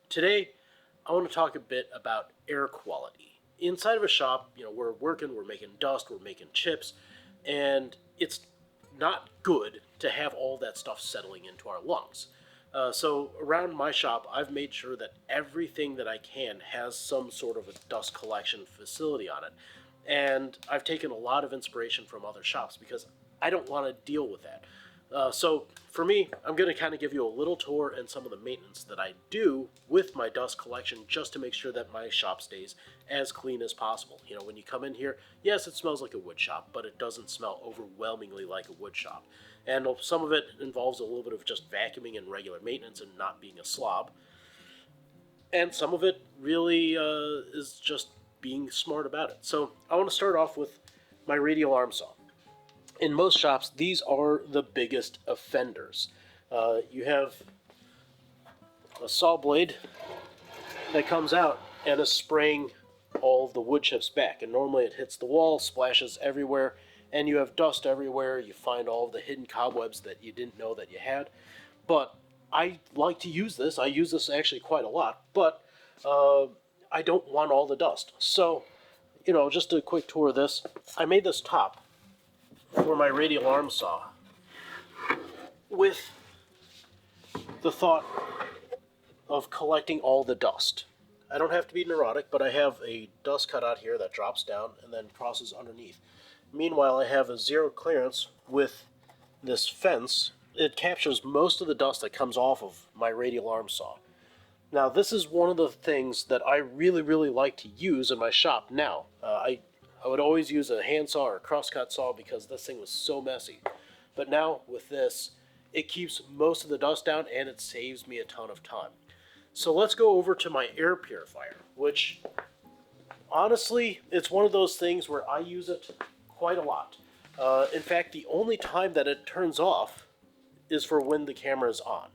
Today, I want to talk a bit about air quality. Inside of a shop, we're working, we're making dust, we're making chips, and it's not good to have all that stuff settling into our lungs. So around my shop, I've made sure that everything that I can has some sort of a dust collection facility on it. And I've taken a lot of inspiration from other shops because I don't want to deal with that. So for me, I'm going to kind of give you a little tour and some of the maintenance that I do with my dust collection just to make sure that my shop stays as clean as possible. When you come in here, yes, it smells like a wood shop, but it doesn't smell overwhelmingly like a wood shop. And some of it involves a little bit of just vacuuming and regular maintenance and not being a slob. And some of it really is just being smart about it. So I want to start off with my radial arm saw. In most shops, these are the biggest offenders. You have a saw blade that comes out and is spraying all of the wood chips back. And normally it hits the wall, splashes everywhere, and you have dust everywhere. You find all of the hidden cobwebs that you didn't know that you had. But I like to use this. I use this actually quite a lot, but I don't want all the dust. So, just a quick tour of this. I made this top for my radial arm saw with the thought of collecting all the dust. I don't have to be neurotic, but I have a dust cutout here that drops down and then crosses underneath. Meanwhile, I have a zero clearance with this fence. It captures most of the dust that comes off of my radial arm saw. Now, this is one of the things that I really, really like to use in my shop now. I would always use a handsaw or a crosscut saw because this thing was so messy. But now, with this, it keeps most of the dust down and it saves me a ton of time. So let's go over to my air purifier, which, honestly, it's one of those things where I use it quite a lot. In fact, the only time that it turns off is for when the camera is on.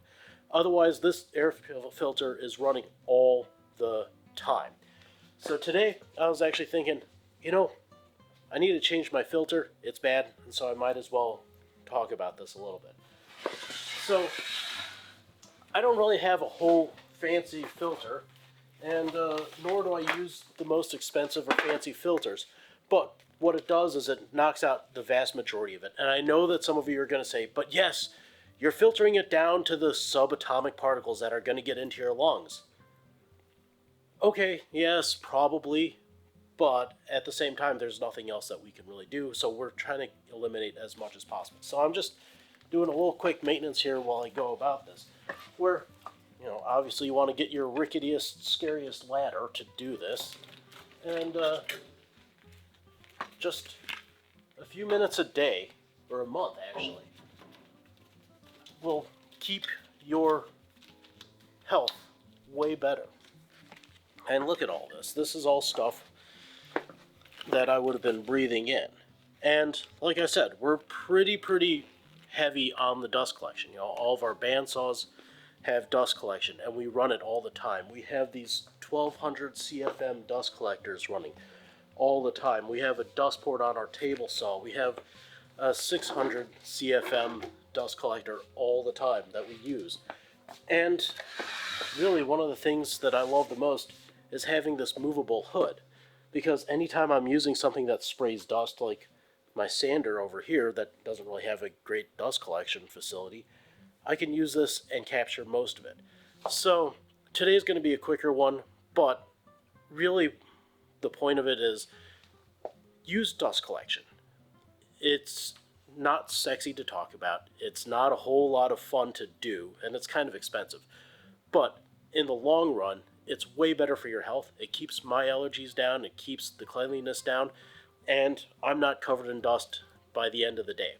Otherwise, this air filter is running all the time. So today, I was actually thinking, I need to change my filter. It's bad, and so I might as well talk about this a little bit. So, I don't really have a whole fancy filter, and nor do I use the most expensive or fancy filters. But what it does is it knocks out the vast majority of it. And I know that some of you are going to say, but yes, you're filtering it down to the subatomic particles that are going to get into your lungs. Okay, yes, probably. But at the same time, there's nothing else that we can really do, so we're trying to eliminate as much as possible. So I'm just doing a little quick maintenance here while I go about this. Where, obviously you want to get your ricketiest, scariest ladder to do this. And just a few minutes a day, or a month actually, will keep your health way better. And look at all this. This is all stuff that I would have been breathing in. And like I said, we're pretty heavy on the dust collection. All of our bandsaws have dust collection, and we run it all the time. We have these 1200 CFM dust collectors running all the time. We have a dust port on our table saw. We have a 600 CFM dust collector all the time that we use. And really, one of the things that I love the most is having this movable hood. Because anytime I'm using something that sprays dust, like my sander over here that doesn't really have a great dust collection facility, I can use this and capture most of it. So today's going to be a quicker one, but really the point of it is use dust collection. It's not sexy to talk about. It's not a whole lot of fun to do, and it's kind of expensive. But in the long run, it's way better for your health. It keeps my allergies down, it keeps the cleanliness down, and I'm not covered in dust by the end of the day.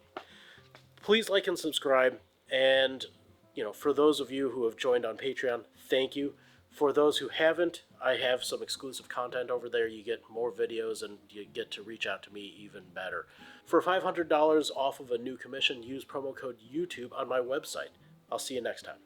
Please like and subscribe, and for those of you who have joined on Patreon, thank you. For those who haven't, I have some exclusive content over there. You get more videos and you get to reach out to me even better. For $500 off of a new commission, use promo code YouTube on my website. I'll see you next time.